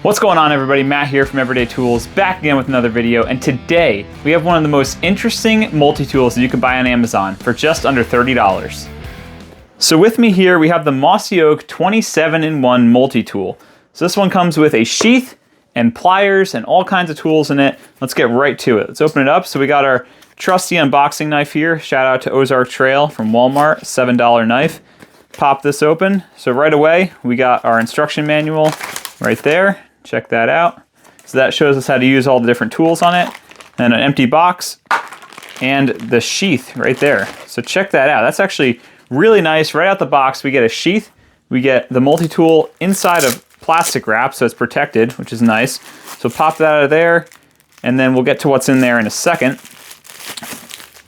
What's going on, everybody? Matt here from Everyday Tools, back again with another video, and today we have one of the most interesting multi-tools that you can buy on Amazon for just under $30. So with me here we have the Mossy Oak 27-in-1 multi-tool. So this one comes with a sheath and pliers and all kinds of tools in it. Let's get right to it. Let's open it up. So we got our trusty unboxing knife here. Shout out to Ozark Trail from Walmart, $7 knife. Pop this open. So right away we got our instruction manual right there. Check that out. So that shows us how to use all the different tools on it. And an empty box and the sheath right there. So check that out. That's actually really nice. Right out the box we get a sheath. We get the multi-tool inside of plastic wrap, so it's protected, which is nice. So pop that out of there, and then we'll get to what's in there in a second.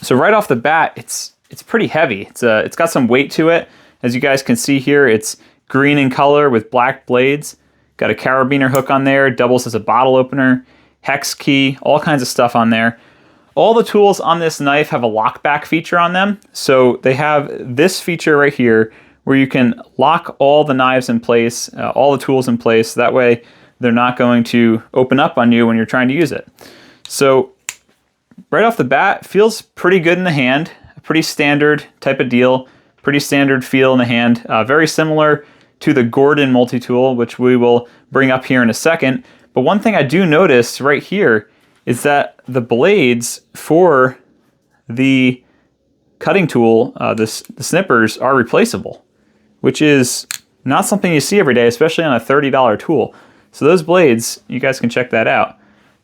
So right off the bat, it's pretty heavy. It's got some weight to it. As you guys can see here, it's green in color with black blades. Got a carabiner hook on there, doubles as a bottle opener, hex key, all kinds of stuff on there. All the tools on this knife have a lockback feature on them. So they have this feature right here where you can lock all the knives in place, all the tools in place. That way they're not going to open up on you when you're trying to use it. So right off the bat, feels pretty good in the hand. A pretty standard type of deal, pretty standard feel in the hand. Very similar to the Gordon multi-tool, which we will bring up here in a second. But one thing I do notice right here is that the blades for the cutting tool, the snippers, are replaceable, which is not something you see every day, especially on a $30 tool. So those blades, you guys can check that out.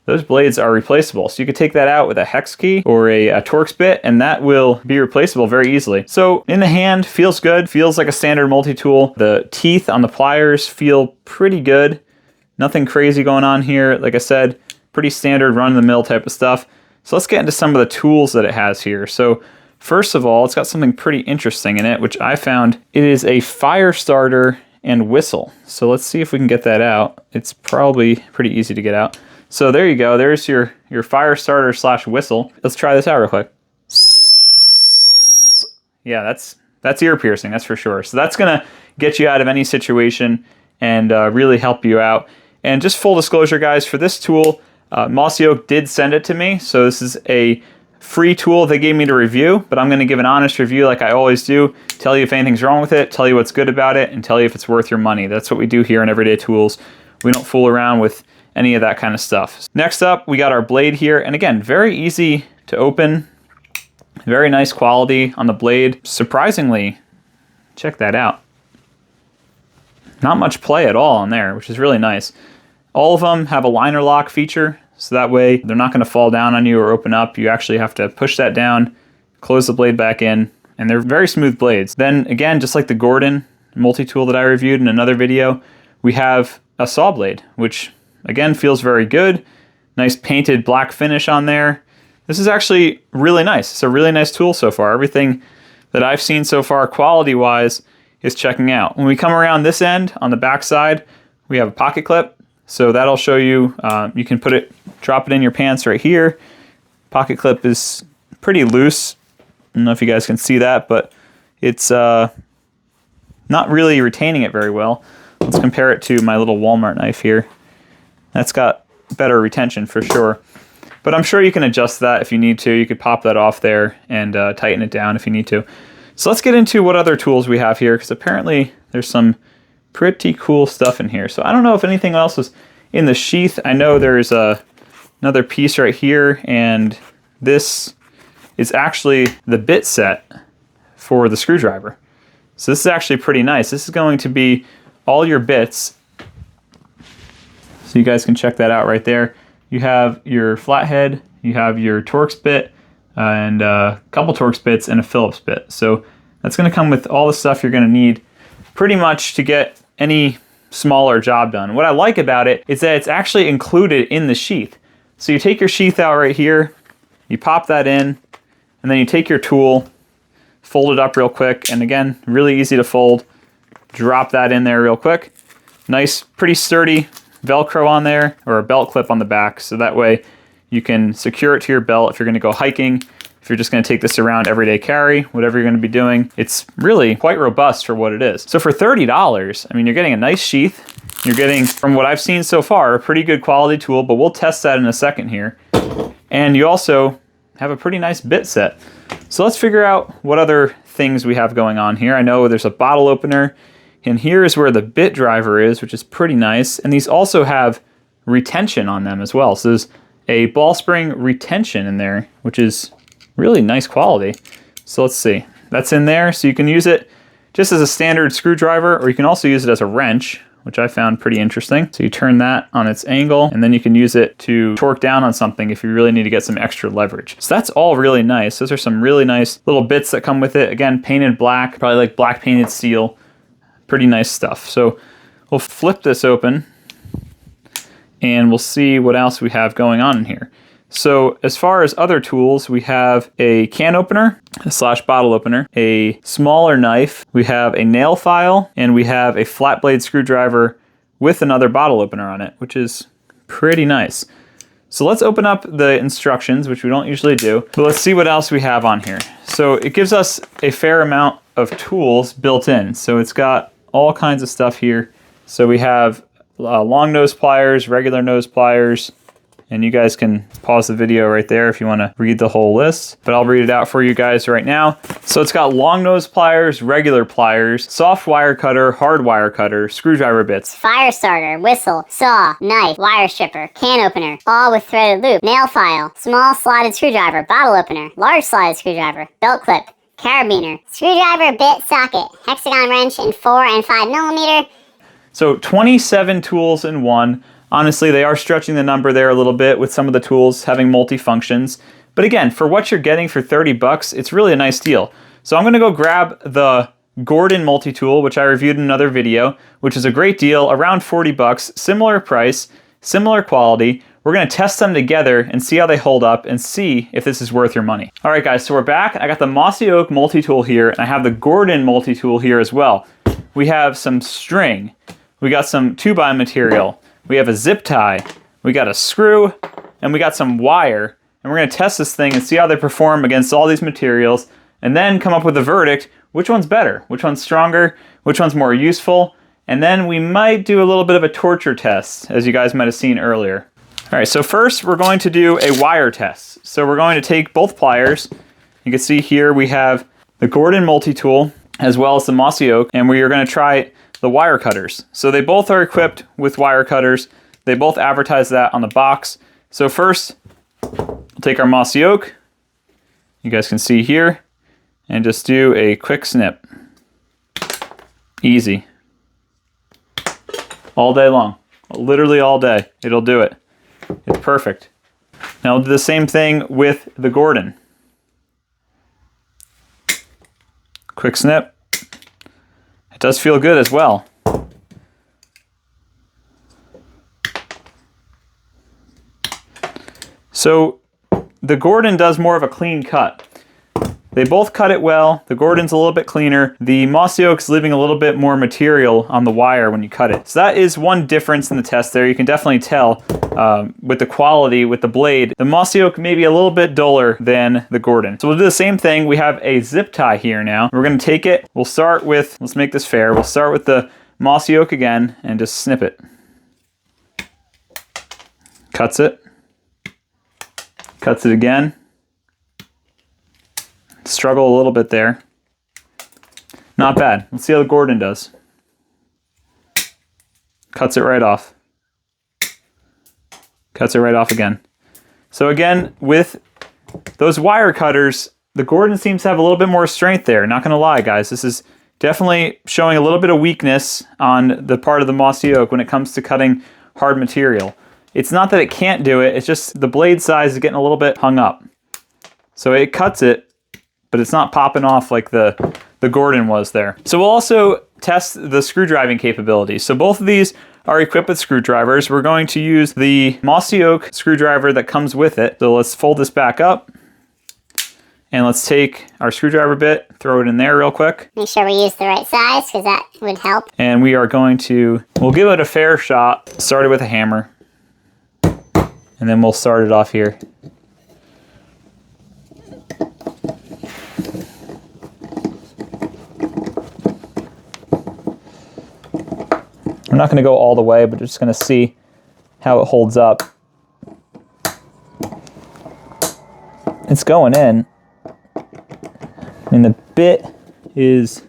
Those blades are replaceable. So you could take that out with a hex key or a Torx bit, and that will be replaceable very easily. So in the hand, feels good, feels like a standard multi-tool. The teeth on the pliers feel pretty good. Nothing crazy going on here. Like I said, pretty standard run-of-the-mill type of stuff. So let's get into some of the tools that it has here. So first of all, it's got something pretty interesting in it, which I found. It is a fire starter and whistle. So let's see if we can get that out. It's probably pretty easy to get out. So there you go. There's your fire starter / whistle. Let's try this out real quick. Yeah, that's ear piercing, that's for sure. So that's gonna get you out of any situation and really help you out. And just full disclosure, guys, for this tool, Mossy Oak did send it to me. So this is a free tool they gave me to review, but I'm gonna give an honest review like I always do. Tell you if anything's wrong with it, tell you what's good about it, and tell you if it's worth your money. That's what we do here in Everyday Tools. We don't fool around with any of that kind of stuff. Next up, we got our blade here. And again, very easy to open. Very nice quality on the blade. Surprisingly, check that out. Not much play at all on there, which is really nice. All of them have a liner lock feature, so that way they're not gonna fall down on you or open up. You actually have to push that down, close the blade back in, and they're very smooth blades. Then again, just like the Gordon multi-tool that I reviewed in another video, we have a saw blade, which again, feels very good. Nice painted black finish on there. This is actually really nice. It's a really nice tool so far. Everything that I've seen so far quality-wise is checking out. When we come around this end, on the back side, we have a pocket clip. So that'll show you, you can drop it in your pants right here. Pocket clip is pretty loose. I don't know if you guys can see that, but it's not really retaining it very well. Let's compare it to my little Walmart knife here. That's got better retention for sure. But I'm sure you can adjust that if you need to. You could pop that off there and tighten it down if you need to. So let's get into what other tools we have here, because apparently there's some pretty cool stuff in here. So I don't know if anything else was in the sheath. I know there's another piece right here, and this is actually the bit set for the screwdriver. So this is actually pretty nice. This is going to be all your bits. So you guys can check that out right there. You have your flathead, you have your Torx bit, and a couple Torx bits and a Phillips bit. So that's gonna come with all the stuff you're gonna need pretty much to get any smaller job done. What I like about it is that it's actually included in the sheath. So you take your sheath out right here, you pop that in, and then you take your tool, fold it up real quick, and again, really easy to fold. Drop that in there real quick. Nice, pretty sturdy Velcro on there, or a belt clip on the back, so that way you can secure it to your belt if you're gonna go hiking, if you're just gonna take this around everyday carry, whatever you're gonna be doing. It's really quite robust for what it is. So for $30, I mean, you're getting a nice sheath, You're getting, from what I've seen so far, a pretty good quality tool, but we'll test that in a second here. And you also have a pretty nice bit set. So let's figure out what other things we have going on here. I know there's a bottle opener, and here is where the bit driver is, which is pretty nice. And these also have retention on them as well. So there's a ball spring retention in there, which is really nice quality. So let's see. That's in there, so you can use it just as a standard screwdriver, or you can also use it as a wrench, which I found pretty interesting. So you turn that on its angle, and then you can use it to torque down on something if you really need to get some extra leverage. So that's all really nice. Those are some really nice little bits that come with it. Again, painted black, probably like black painted steel. Pretty nice stuff. So we'll flip this open, and we'll see what else we have going on in here. So as far as other tools, we have a can opener / bottle opener, a smaller knife, we have a nail file, and we have a flat blade screwdriver with another bottle opener on it, which is pretty nice. So let's open up the instructions, which we don't usually do, but let's see what else we have on here. So it gives us a fair amount of tools built in. So it's got all kinds of stuff here. So we have long nose pliers, regular nose pliers, and you guys can pause the video right there if you want to read the whole list, but I'll read it out for you guys right now. So it's got long nose pliers, regular pliers, soft wire cutter, hard wire cutter, screwdriver bits, fire starter, whistle, saw, knife, wire stripper, can opener, all with threaded loop, nail file, small slotted screwdriver, bottle opener, large slotted screwdriver, belt clip, carabiner, screwdriver bit socket, hexagon wrench in 4 and 5 millimeter. So 27 tools in one. Honestly, they are stretching the number there a little bit with some of the tools having multi-functions. But again, for what you're getting for 30 bucks, it's really a nice deal. So I'm gonna go grab the Gordon multi-tool, which I reviewed in another video, which is a great deal, around 40 bucks, similar price, similar quality. We're gonna test them together and see how they hold up and see if this is worth your money. All right guys, so we're back. I got the Mossy Oak multi-tool here, and I have the Gordon multi-tool here as well. We have some string, we got some 2x material, we have a zip tie, we got a screw, and we got some wire. And we're gonna test this thing and see how they perform against all these materials, and then come up with a verdict. Which one's better? Which one's stronger? Which one's more useful? And then we might do a little bit of a torture test, as you guys might have seen earlier. All right, so first we're going to do a wire test. So we're going to take both pliers. You can see here we have the Gordon multi-tool as well as the Mossy Oak, and we are gonna try the wire cutters. So they both are equipped with wire cutters. They both advertise that on the box. So first, we'll take our Mossy Oak, you guys can see here, and just do a quick snip. Easy. All day long. Literally all day. It'll do it. It's perfect. Now we'll do the same thing with the Gordon. Quick snip. It does feel good as well. So the Gordon does more of a clean cut. They both cut it well. The Gordon's a little bit cleaner. The Mossy Oak's leaving a little bit more material on the wire when you cut it. So that is one difference in the test there. You can definitely tell with the quality, with the blade. The Mossy Oak may be a little bit duller than the Gordon. So we'll do the same thing. We have a zip tie here now. We're gonna take it. We'll start with, let's make this fair. We'll start with the Mossy Oak again and just snip it. Cuts it. Cuts it again. Struggle a little bit there. Not bad. Let's see how the Gordon does. Cuts it right off. Cuts it right off again. So again, with those wire cutters, the Gordon seems to have a little bit more strength there. Not gonna lie, guys. This is definitely showing a little bit of weakness on the part of the Mossy Oak when it comes to cutting hard material. It's not that it can't do it, it's just the blade size is getting a little bit hung up. So it cuts it, but it's not popping off like the Gordon was there. So we'll also test the screwdriving capabilities. So both of these are equipped with screwdrivers. We're going to use the Mossy Oak screwdriver that comes with it. So let's fold this back up, and let's take our screwdriver bit, throw it in there real quick. Make sure we use the right size, because that would help. And we are going to, we'll give it a fair shot. Start it with a hammer, and then we'll start it off here. I'm not going to go all the way, but just going to see how it holds up. It's going in. I mean, the bit is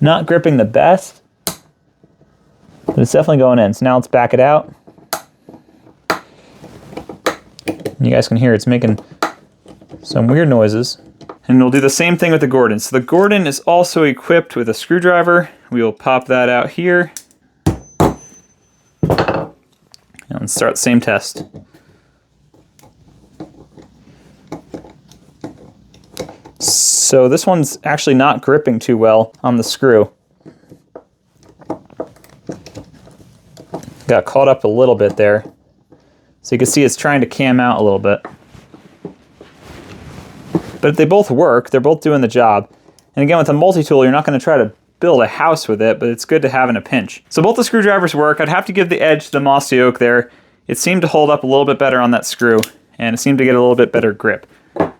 not gripping the best, but it's definitely going in. So now let's back it out. You guys can hear it's making some weird noises. And we'll do the same thing with the Gordon. So the Gordon is also equipped with a screwdriver. We will pop that out here. And let's start the same test. So this one's actually not gripping too well on the screw. Got caught up a little bit there. So you can see it's trying to cam out a little bit. But if they both work, they're both doing the job. And again, with a multi-tool, you're not going to try to build a house with it, but it's good to have in a pinch. So both the screwdrivers work. I'd have to give the edge to the Mossy Oak there. It seemed to hold up a little bit better on that screw, and it seemed to get a little bit better grip.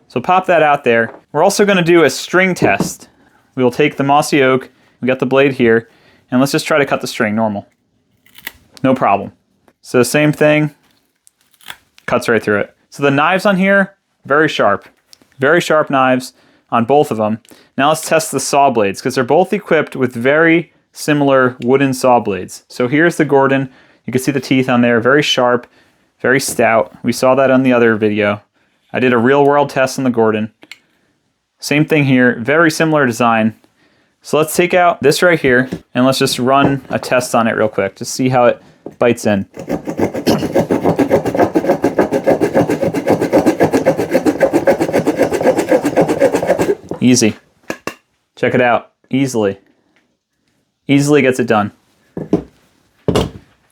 So pop that out there. We're also going to do a string test. We will take the Mossy Oak, we got the blade here, and let's just try to cut the string normal. No problem. So same thing, cuts right through it. So the knives on here, very sharp knives on both of them. Now let's test the saw blades, because they're both equipped with very similar wooden saw blades. So here's the Gordon. You can see the teeth on there, very sharp, very stout. We saw that on the other video. I did a real world test on the Gordon. Same thing here, very similar design. So let's take out this right here and let's just run a test on it real quick to see how it bites in. Easy. Check it out. Easily. Easily gets it done.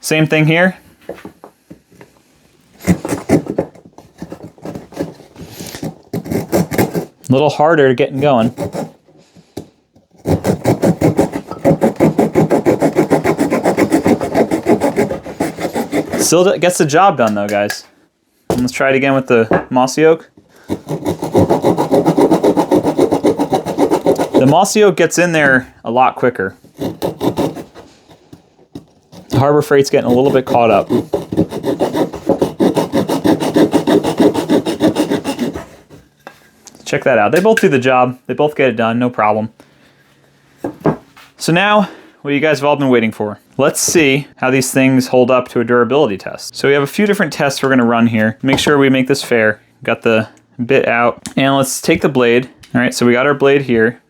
Same thing here. A little harder getting going. Still gets the job done though, guys. And let's try it again with the Mossy Oak. The Mossy Oak gets in there a lot quicker. The Harbor Freight's getting a little bit caught up. Check that out. They both do the job. They both get it done, no problem. So now, what you guys have all been waiting for. Let's see how these things hold up to a durability test. So we have a few different tests we're gonna run here. Make sure we make this fair. Got the bit out. And let's take the blade. All right, so we got our blade here.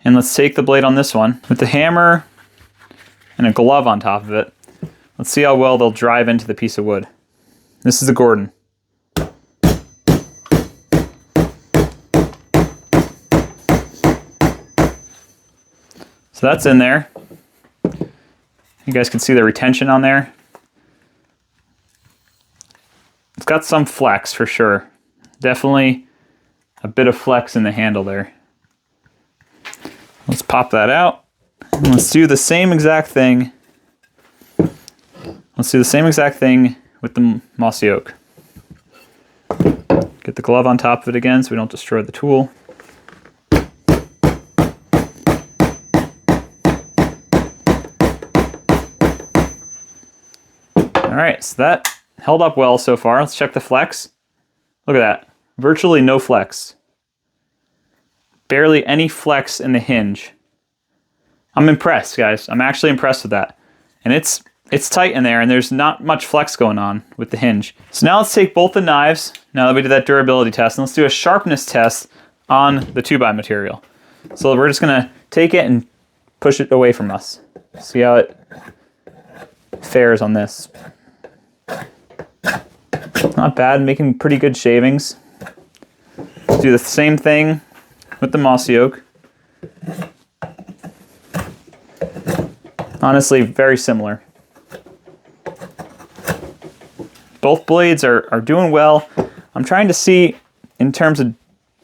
And let's take the blade on this one with the hammer and a glove on top of it. Let's see how well they'll drive into the piece of wood. This is the Gordon. So that's in there. You guys can see the retention on there. It's got some flex for sure. Definitely a bit of flex in the handle there. Let's pop that out. And let's do the same exact thing. Let's do the same exact thing with the Mossy Oak. Get the glove on top of it again so we don't destroy the tool. All right, so that held up well so far. Let's check the flex. Look at that. Virtually no flex. Barely any flex in the hinge. I'm impressed, guys. I'm actually impressed with that. And it's tight in there, and there's not much flex going on with the hinge. So now let's take both the knives, now that we did that durability test, and let's do a sharpness test on the 2x material. So we're just gonna take it and push it away from us. See how it fares on this. Not bad, making pretty good shavings. Do the same thing with the Mossy Oak. Honestly, very similar. Both blades are doing well. I'm trying to see, in terms of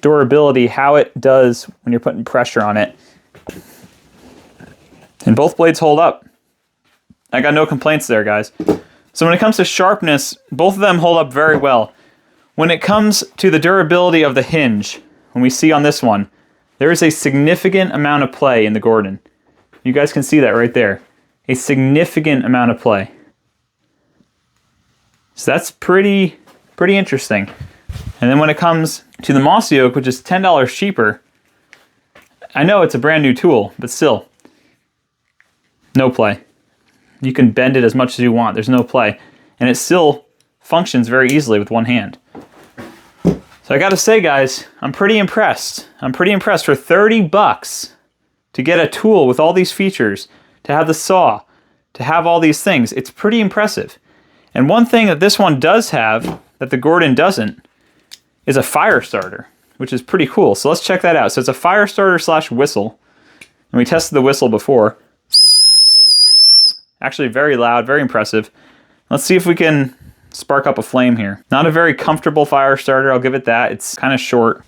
durability, how it does when you're putting pressure on it. And both blades hold up. I got no complaints there, guys. So when it comes to sharpness, both of them hold up very well. When it comes to the durability of the hinge, when we see on this one, there is a significant amount of play in the Gordon. You guys can see that right there. A significant amount of play. So that's pretty interesting. And then when it comes to the Mossy Oak, which is $10 cheaper, I know it's a brand new tool, but still, no play. You can bend it as much as you want. There's no play. And it still functions very easily with one hand. So I gotta say, guys, I'm pretty impressed. I'm pretty impressed for 30 bucks to get a tool with all these features, to have the saw, to have all these things. It's pretty impressive. And one thing that this one does have that the Gordon doesn't is a fire starter, which is pretty cool. So let's check that out. So it's a fire starter / whistle. And we tested the whistle before. Actually very loud, very impressive. Let's see if we can spark up a flame here. Not a very comfortable fire starter, I'll give it that. It's kind of short.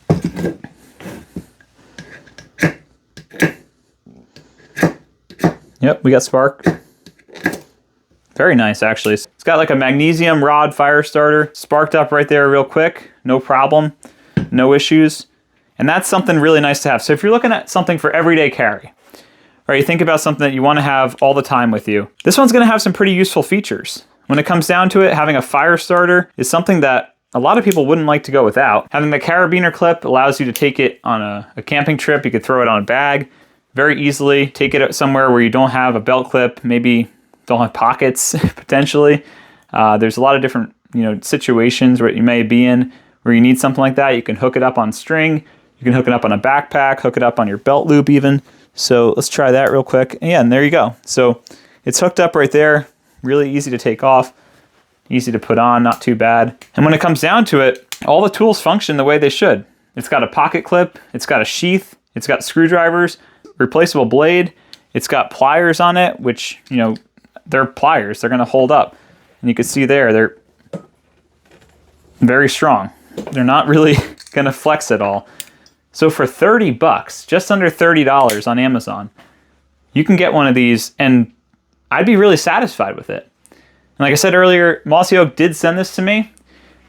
Yep, we got spark. Very nice, actually. It's got like a magnesium rod fire starter. Sparked up right there real quick. No problem. No issues. And that's something really nice to have. So if you're looking at something for everyday carry, or you think about something that you want to have all the time with you, this one's going to have some pretty useful features. When it comes down to it, having a fire starter is something that a lot of people wouldn't like to go without. Having the carabiner clip allows you to take it on a camping trip. You could throw it on a bag very easily. Take it somewhere where you don't have a belt clip, maybe don't have pockets potentially. There's a lot of different situations where you may be in where you need something like that. You can hook it up on string. You can hook it up on a backpack, hook it up on your belt loop even. So let's try that real quick. Yeah, and there you go. So it's hooked up right there. Really easy to take off, easy to put on, not too bad. And when it comes down to it, all the tools function the way they should. It's got a pocket clip, it's got a sheath, it's got screwdrivers, replaceable blade, it's got pliers on it, which, they're pliers, they're gonna hold up. And you can see there, they're very strong. They're not really gonna flex at all. So for 30 bucks, just under $30 on Amazon, you can get one of these, and I'd be really satisfied with it. And like I said earlier, Mossy Oak did send this to me,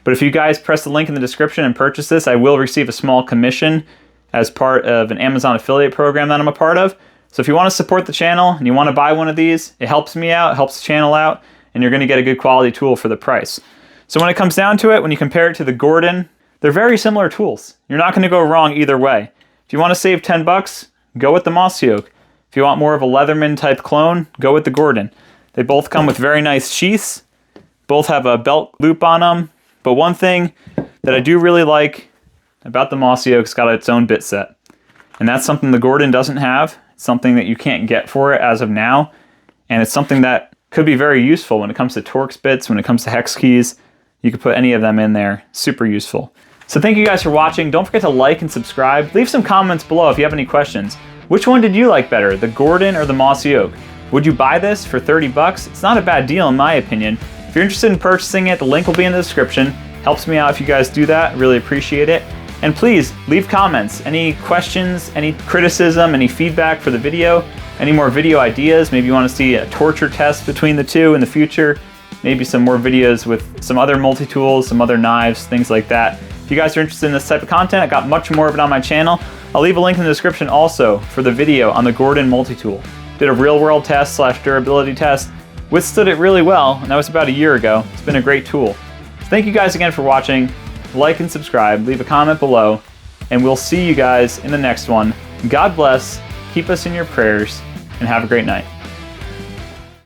but if you guys press the link in the description and purchase this, I will receive a small commission as part of an Amazon affiliate program that I'm a part of. So if you want to support the channel and you want to buy one of these, it helps me out, it helps the channel out, and you're going to get a good quality tool for the price. So when it comes down to it, when you compare it to the Gordon, they're very similar tools. You're not going to go wrong either way. If you want to save 10 bucks, go with the Mossy Oak. If you want more of a Leatherman type clone, go with the Gordon. They both come with very nice sheaths. Both have a belt loop on them. But one thing that I do really like about the Mossy Oak, it's got its own bit set. And that's something the Gordon doesn't have. It's something that you can't get for it as of now. And it's something that could be very useful when it comes to Torx bits, when it comes to hex keys. You could put any of them in there. Super useful. So thank you guys for watching. Don't forget to like and subscribe. Leave some comments below if you have any questions. Which one did you like better, the Gordon or the Mossy Oak? Would you buy this for 30 bucks? It's not a bad deal in my opinion. If you're interested in purchasing it, the link will be in the description. Helps me out if you guys do that. Really appreciate it. And please leave comments. Any questions, any criticism, any feedback for the video, any more video ideas. Maybe you want to see a torture test between the two in the future. Maybe some more videos with some other multi-tools, some other knives, things like that. If you guys are interested in this type of content, I got much more of it on my channel. I'll leave a link in the description also for the video on the Gordon multi-tool. Did a real-world test / durability test. Withstood it really well, and that was about a year ago. It's been a great tool. So thank you guys again for watching. Like and subscribe, leave a comment below, and we'll see you guys in the next one. God bless, keep us in your prayers, and have a great night.